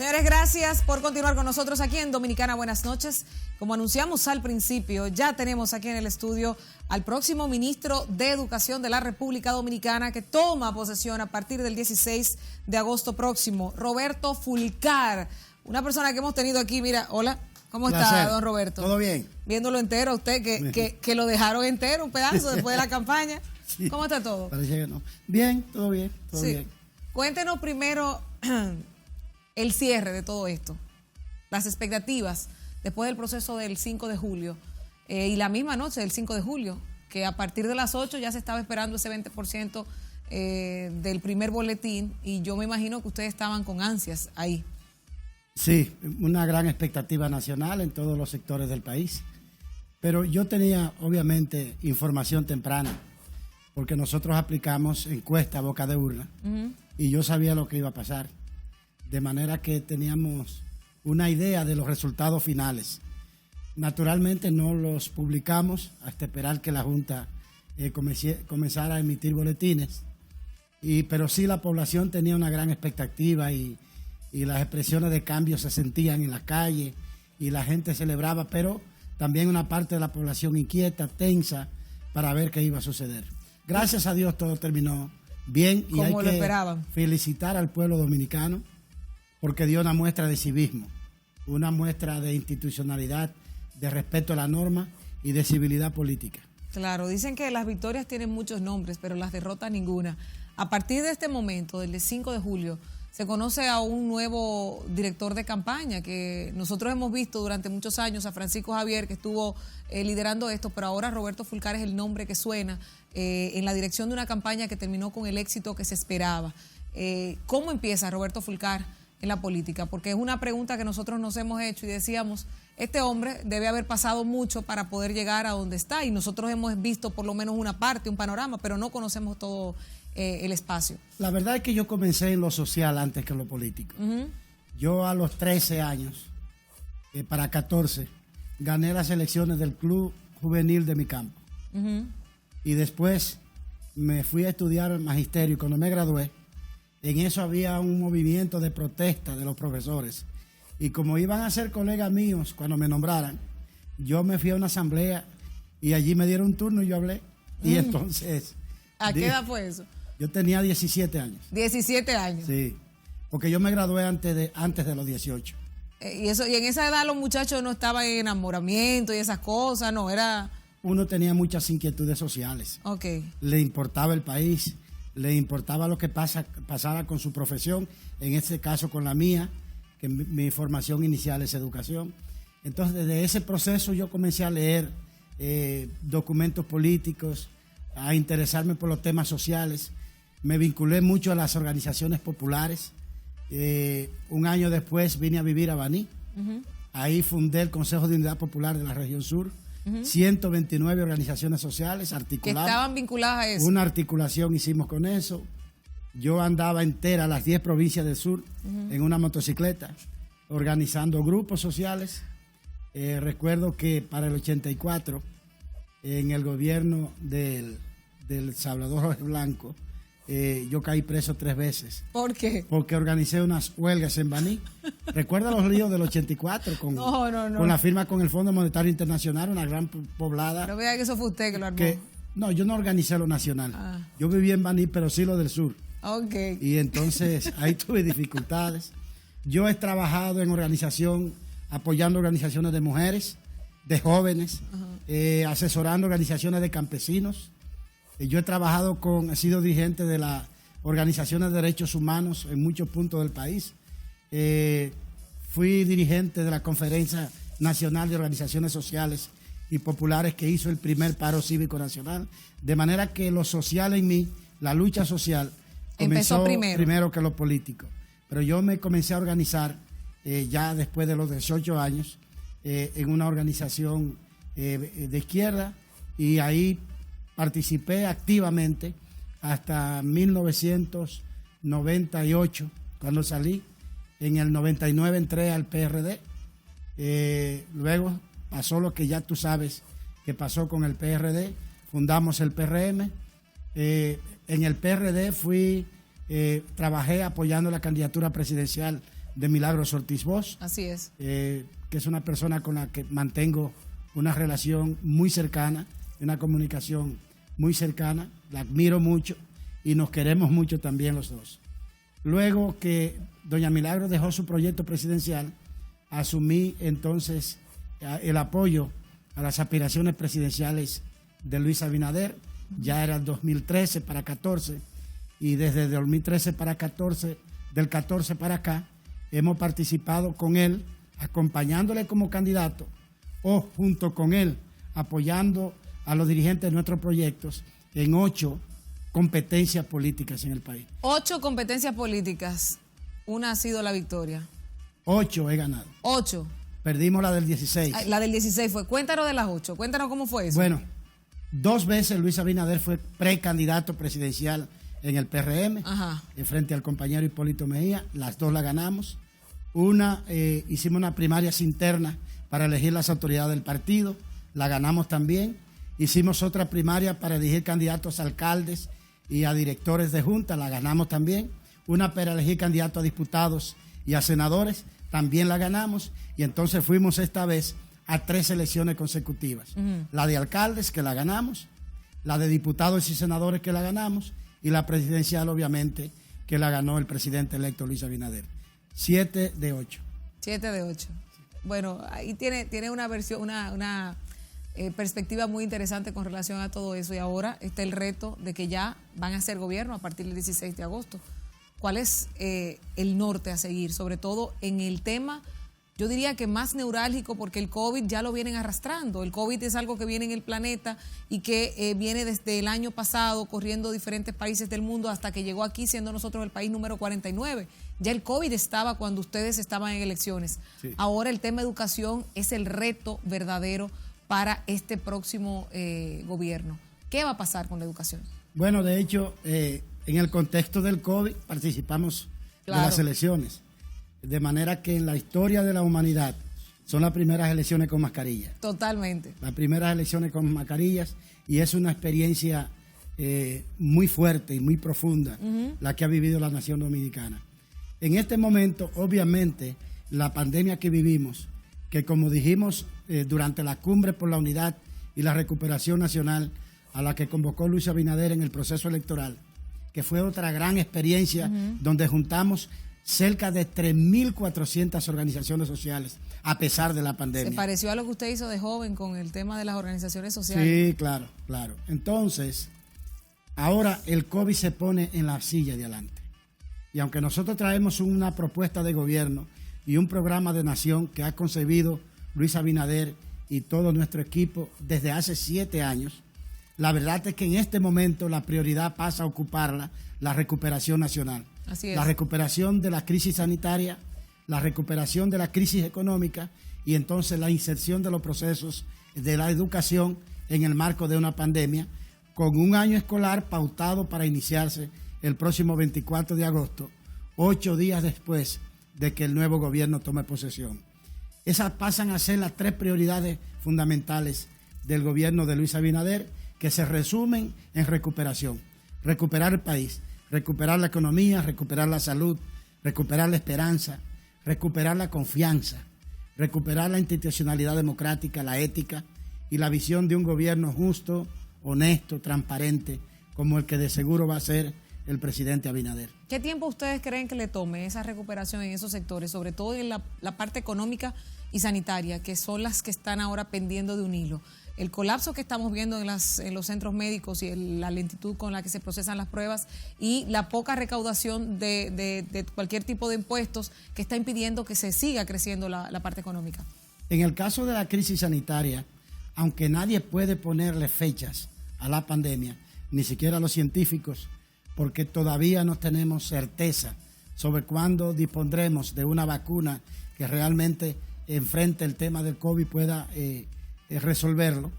Señores, gracias por continuar con nosotros aquí en Dominicana Buenas Noches. Como anunciamos al principio, ya tenemos aquí en el estudio al próximo ministro de Educación de la República Dominicana que toma posesión a partir del 16 de agosto próximo, Roberto Fulcar, una persona que hemos tenido aquí. Mira, hola, ¿cómo está, don Roberto? ¿Todo bien? Viéndolo entero, usted que lo dejaron entero, un pedazo después de la campaña. Sí. ¿Cómo está todo? Parece que no. Bien, todo bien, todo bien. Cuéntenos primero el cierre de todo esto, las expectativas después del proceso del 5 de julio y la misma noche del 5 de julio, que a partir de las 8 ya se estaba esperando ese 20% del primer boletín, y yo me imagino que ustedes estaban con ansias ahí. Sí, una gran expectativa nacional en todos los sectores del país, pero yo tenía obviamente información temprana, porque nosotros aplicamos encuesta a boca de urna y yo sabía lo que iba a pasar, de manera que teníamos una idea de los resultados finales. Naturalmente no los publicamos hasta esperar que la Junta comenzara a emitir boletines, pero sí la población tenía una gran expectativa y las expresiones de cambio se sentían en la calle y la gente celebraba, pero también una parte de la población inquieta, tensa, para ver qué iba a suceder. Gracias a Dios todo terminó bien y hay que felicitar al pueblo dominicano porque dio una muestra de civismo, una muestra de institucionalidad, de respeto a la norma y de civilidad política. Claro, dicen que las victorias tienen muchos nombres, pero las derrotas ninguna. A partir de este momento, del 5 de julio, se conoce a un nuevo director de campaña que nosotros hemos visto durante muchos años, a Francisco Javier, que estuvo liderando esto, pero ahora Roberto Fulcar es el nombre que suena en la dirección de una campaña que terminó con el éxito que se esperaba. ¿Cómo empieza Roberto Fulcar en la política? Porque es una pregunta que nosotros nos hemos hecho y decíamos, este hombre debe haber pasado mucho para poder llegar a donde está, y nosotros hemos visto por lo menos una parte, un panorama, pero no conocemos todo el espacio. La verdad es que yo comencé en lo social antes que en lo político. Yo a los 13 años, para 14, gané las elecciones del club juvenil de mi campo. Y después me fui a estudiar magisterio, y cuando me gradué, en eso había un movimiento de protesta de los profesores. Y como iban a ser colegas míos cuando me nombraran, yo me fui a una asamblea y allí me dieron un turno y yo hablé. Y entonces... ¿A qué edad fue eso? Yo tenía 17 años. 17 años. Sí, porque yo me gradué antes de los 18. Y en esa edad los muchachos no estaban en enamoramiento y esas cosas, no, era... Uno tenía muchas inquietudes sociales. Le importaba el país, le importaba lo que pasara con su profesión, en este caso con la mía, que mi formación inicial es educación. Entonces, desde ese proceso yo comencé a leer documentos políticos, a interesarme por los temas sociales. Me vinculé mucho a las organizaciones populares. Un año después vine a vivir a Baní. Ahí fundé el Consejo de Unidad Popular de la Región Sur. 129 organizaciones sociales articuladas. Que estaban vinculadas a eso. Una articulación hicimos con eso. Yo andaba entera a las 10 provincias del sur en una motocicleta, organizando grupos sociales. Recuerdo que para el 84, en el gobierno del Salvador Jorge Blanco, yo caí preso 3 veces. ¿Por qué? Porque organicé unas huelgas en Baní. ¿Recuerda los líos del 84 con la firma con el Fondo Monetario Internacional, una gran poblada? No vea que eso fue usted que lo armó. No, yo no organicé lo nacional. Yo viví en Baní, pero sí lo del sur. Y entonces ahí tuve dificultades. Yo he trabajado en organización, apoyando organizaciones de mujeres, de jóvenes, asesorando organizaciones de campesinos. Yo he sido dirigente de las organizaciones de derechos humanos en muchos puntos del país. Fui dirigente de la Conferencia Nacional de Organizaciones Sociales y Populares que hizo el primer paro cívico nacional. De manera que lo social en mí, la lucha social, comenzó primero que lo político. Pero yo me comencé a organizar ya después de los 18 años en una organización de izquierda, y ahí participé activamente hasta 1998, cuando salí. En el 99 entré al PRD. Luego pasó lo que ya tú sabes que pasó con el PRD. Fundamos el PRM. En el PRD trabajé apoyando la candidatura presidencial de Milagros Ortiz Bosch. Así es. Que es una persona con la que mantengo una relación muy cercana, una comunicación muy cercana, la admiro mucho y nos queremos mucho también los dos. Luego que doña Milagros dejó su proyecto presidencial, asumí entonces el apoyo a las aspiraciones presidenciales de Luis Abinader. Ya era el 2013 para 14 y desde el 2013 para 14, del 14 para acá, hemos participado con él, acompañándole como candidato o junto con él, apoyando a los dirigentes de nuestros proyectos en 8 competencias políticas en el país. 8 competencias políticas, una ha sido la victoria. 8 he ganado. 8. Perdimos la del 16. La del 16 fue. Cuéntanos de las 8. Cuéntanos cómo fue eso. Bueno, 2 veces Luis Abinader fue precandidato presidencial en el PRM, frente al compañero Hipólito Mejía. Las 2 la ganamos. Una, hicimos una primarias interna para elegir las autoridades del partido. La ganamos también. Hicimos otra primaria para elegir candidatos a alcaldes y a directores de junta. La ganamos también. Una para elegir candidatos a diputados y a senadores. También la ganamos. Y entonces fuimos esta vez a 3 elecciones consecutivas. La de alcaldes, que la ganamos, la de diputados y senadores, que la ganamos, y la presidencial, obviamente, que la ganó el presidente electo Luis Abinader. 7 de 8. 7 de 8. Bueno, ahí tiene una versión, una perspectiva muy interesante con relación a todo eso, y ahora está el reto de que ya van a hacer gobierno a partir del 16 de agosto. ¿Cuál es el norte a seguir? Sobre todo en el tema, yo diría que más neurálgico, porque el COVID ya lo vienen arrastrando. El COVID es algo que viene en el planeta y que viene desde el año pasado corriendo diferentes países del mundo hasta que llegó aquí, siendo nosotros el país número 49. Ya el COVID estaba cuando ustedes estaban en elecciones. Sí. Ahora el tema educación es el reto verdadero para este próximo gobierno. ¿Qué va a pasar con la educación? Bueno, de hecho, en el contexto del COVID participamos de las elecciones. De manera que en la historia de la humanidad son las primeras elecciones con mascarillas. Totalmente. Las primeras elecciones con mascarillas, y es una experiencia muy fuerte y muy profunda la que ha vivido la nación dominicana. En este momento, obviamente, la pandemia que vivimos, que como dijimos durante la cumbre por la unidad y la recuperación nacional a la que convocó Luis Abinader en el proceso electoral, que fue otra gran experiencia donde juntamos cerca de 3.400 organizaciones sociales, a pesar de la pandemia. ¿Se pareció a lo que usted hizo de joven con el tema de las organizaciones sociales? Sí, claro, claro. Entonces, ahora el COVID se pone en la silla de adelante. Y aunque nosotros traemos una propuesta de gobierno y un programa de nación que ha concebido Luis Abinader y todo nuestro equipo desde hace 7 años, la verdad es que en este momento la prioridad pasa a ocuparla la recuperación nacional. Así es. La recuperación de la crisis sanitaria, la recuperación de la crisis económica y entonces la inserción de los procesos de la educación en el marco de una pandemia, con un año escolar pautado para iniciarse el próximo 24 de agosto, 8 días después de que el nuevo gobierno tome posesión. Esas pasan a ser las 3 prioridades fundamentales del gobierno de Luis Abinader, que se resumen en recuperación. Recuperar el país, recuperar la economía, recuperar la salud, recuperar la esperanza, recuperar la confianza, recuperar la institucionalidad democrática, la ética y la visión de un gobierno justo, honesto, transparente, como el que de seguro va a ser el presidente Abinader. ¿Qué tiempo ustedes creen que le tome esa recuperación en esos sectores, sobre todo en la parte económica y sanitaria, que son las que están ahora pendiendo de un hilo? El colapso que estamos viendo en los centros médicos y la lentitud con la que se procesan las pruebas y la poca recaudación de cualquier tipo de impuestos que está impidiendo que se siga creciendo la parte económica. En el caso de la crisis sanitaria, aunque nadie puede ponerle fechas a la pandemia, ni siquiera los científicos, porque todavía no tenemos certeza sobre cuándo dispondremos de una vacuna que realmente enfrente el tema del COVID pueda resolverlo,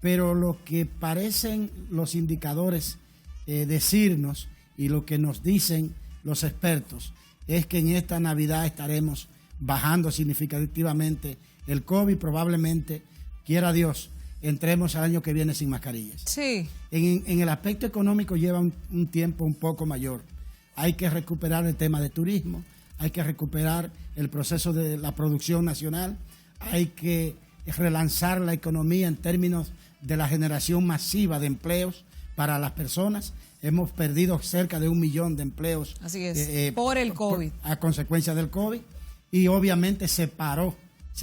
pero lo que parecen los indicadores decirnos y lo que nos dicen los expertos es que en esta Navidad estaremos bajando significativamente el COVID, probablemente, quiera Dios, entremos al año que viene sin mascarillas. Sí. En el aspecto económico lleva un tiempo un poco mayor. Hay que recuperar el tema de turismo, hay que recuperar el proceso de la producción nacional, hay que relanzar la economía en términos de la generación masiva de empleos para las personas. Hemos perdido cerca de 1 millón de empleos. Así es, por el COVID. A consecuencia del COVID. Y obviamente se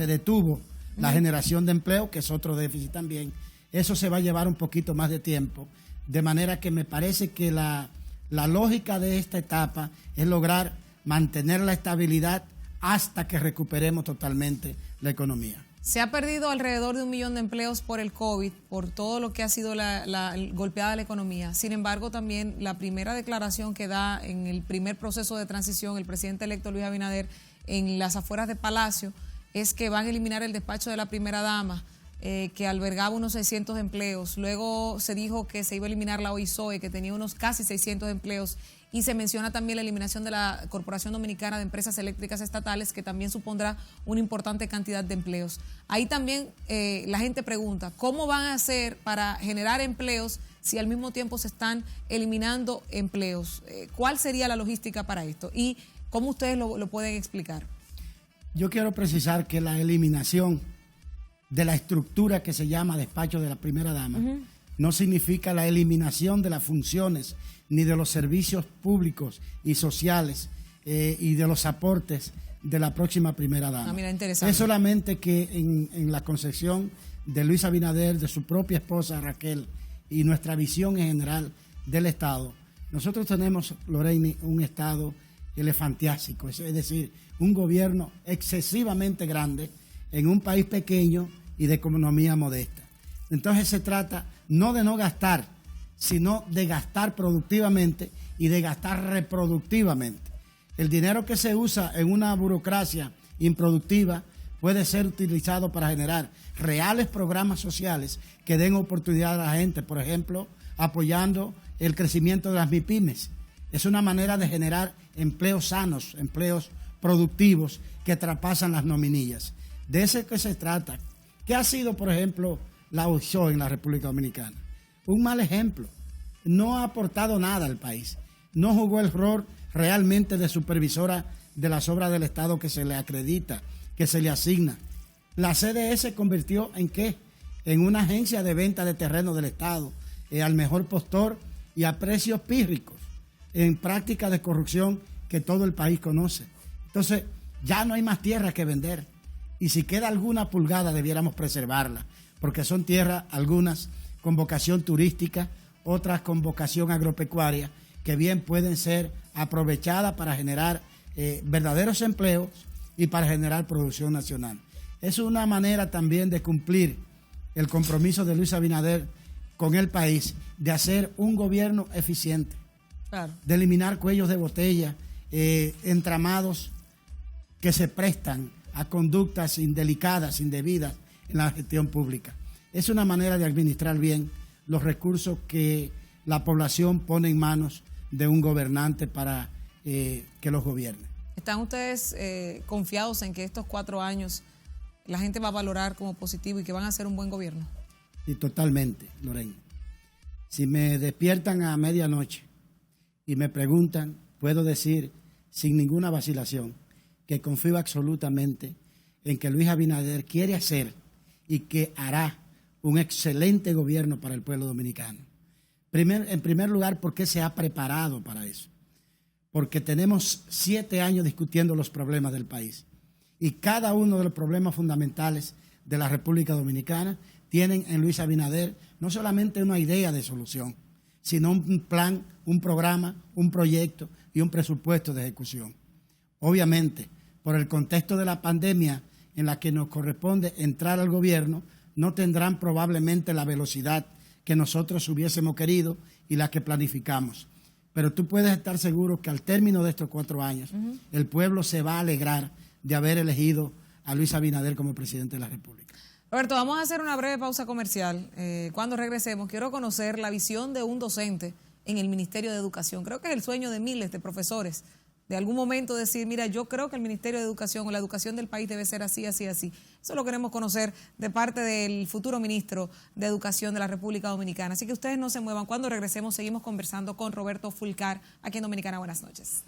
detuvo la generación de empleo, que es otro déficit también. Eso se va a llevar un poquito más de tiempo. De manera que me parece que la lógica de esta etapa es lograr mantener la estabilidad hasta que recuperemos totalmente la economía. Se ha perdido alrededor de 1 millón de empleos por el COVID, por todo lo que ha sido la golpeada de la economía. Sin embargo, también la primera declaración que da en el primer proceso de transición el presidente electo Luis Abinader en las afueras de Palacio es que van a eliminar el despacho de la primera dama, que albergaba unos 600 empleos. Luego se dijo que se iba a eliminar la OISOE, que tenía unos casi 600 empleos. Y se menciona también la eliminación de la Corporación Dominicana de Empresas Eléctricas Estatales, que también supondrá una importante cantidad de empleos. Ahí también la gente pregunta, ¿cómo van a hacer para generar empleos si al mismo tiempo se están eliminando empleos? ¿Cuál sería la logística para esto? ¿Y cómo ustedes lo pueden explicar? Yo quiero precisar que la eliminación de la estructura que se llama despacho de la primera dama no significa la eliminación de las funciones ni de los servicios públicos y sociales y de los aportes de la próxima primera dama. Mira, interesante. Es solamente que en la concepción de Luis Abinader, de su propia esposa Raquel y nuestra visión en general del Estado, nosotros tenemos, Lorraine, un Estado elefantiásico, es decir, un gobierno excesivamente grande en un país pequeño y de economía modesta. Entonces se trata no de no gastar, sino de gastar productivamente y de gastar reproductivamente. El dinero que se usa en una burocracia improductiva puede ser utilizado para generar reales programas sociales que den oportunidad a la gente, por ejemplo, apoyando el crecimiento de las MIPYMES. Es una manera de generar empleos sanos, empleos productivos que traspasan las nominillas. De eso es que se trata. ¿Qué ha sido, por ejemplo, la OISOE en la República Dominicana? Un mal ejemplo. No ha aportado nada al país. No jugó el rol realmente de supervisora de las obras del Estado que se le acredita, que se le asigna. La CDE se convirtió en ¿qué? En una agencia de venta de terreno del Estado, al mejor postor y a precios pírricos, en prácticas de corrupción que todo el país conoce. Entonces, ya no hay más tierra que vender. Y si queda alguna pulgada, debiéramos preservarla, porque son tierras, algunas con vocación turística, otras con vocación agropecuaria, que bien pueden ser aprovechadas para generar verdaderos empleos y para generar producción nacional. Es una manera también de cumplir el compromiso de Luis Abinader con el país, de hacer un gobierno eficiente, claro, de eliminar cuellos de botella, entramados que se prestan a conductas indelicadas, indebidas en la gestión pública. Es una manera de administrar bien los recursos que la población pone en manos de un gobernante para que los gobierne. ¿Están ustedes confiados en que estos 4 años la gente va a valorar como positivo y que van a hacer un buen gobierno? Y totalmente, Lorena. Si me despiertan a medianoche y me preguntan, puedo decir sin ninguna vacilación que confío absolutamente en que Luis Abinader quiere hacer y que hará un excelente gobierno para el pueblo dominicano. En primer lugar, porque se ha preparado para eso. Porque tenemos 7 años discutiendo los problemas del país. Y cada uno de los problemas fundamentales de la República Dominicana tienen en Luis Abinader no solamente una idea de solución, sino un plan, un programa, un proyecto y un presupuesto de ejecución. Obviamente, por el contexto de la pandemia en la que nos corresponde entrar al gobierno, no tendrán probablemente la velocidad que nosotros hubiésemos querido y la que planificamos. Pero tú puedes estar seguro que al término de estos 4 años, el pueblo se va a alegrar de haber elegido a Luis Abinader como presidente de la República. Roberto, vamos a hacer una breve pausa comercial. Cuando regresemos, quiero conocer la visión de un docente en el Ministerio de Educación. Creo que es el sueño de miles de profesores, de algún momento decir, mira, yo creo que el Ministerio de Educación o la educación del país debe ser así, así, así. Eso lo queremos conocer de parte del futuro ministro de Educación de la República Dominicana. Así que ustedes no se muevan. Cuando regresemos, seguimos conversando con Roberto Fulcar, aquí en Dominicana. Buenas noches.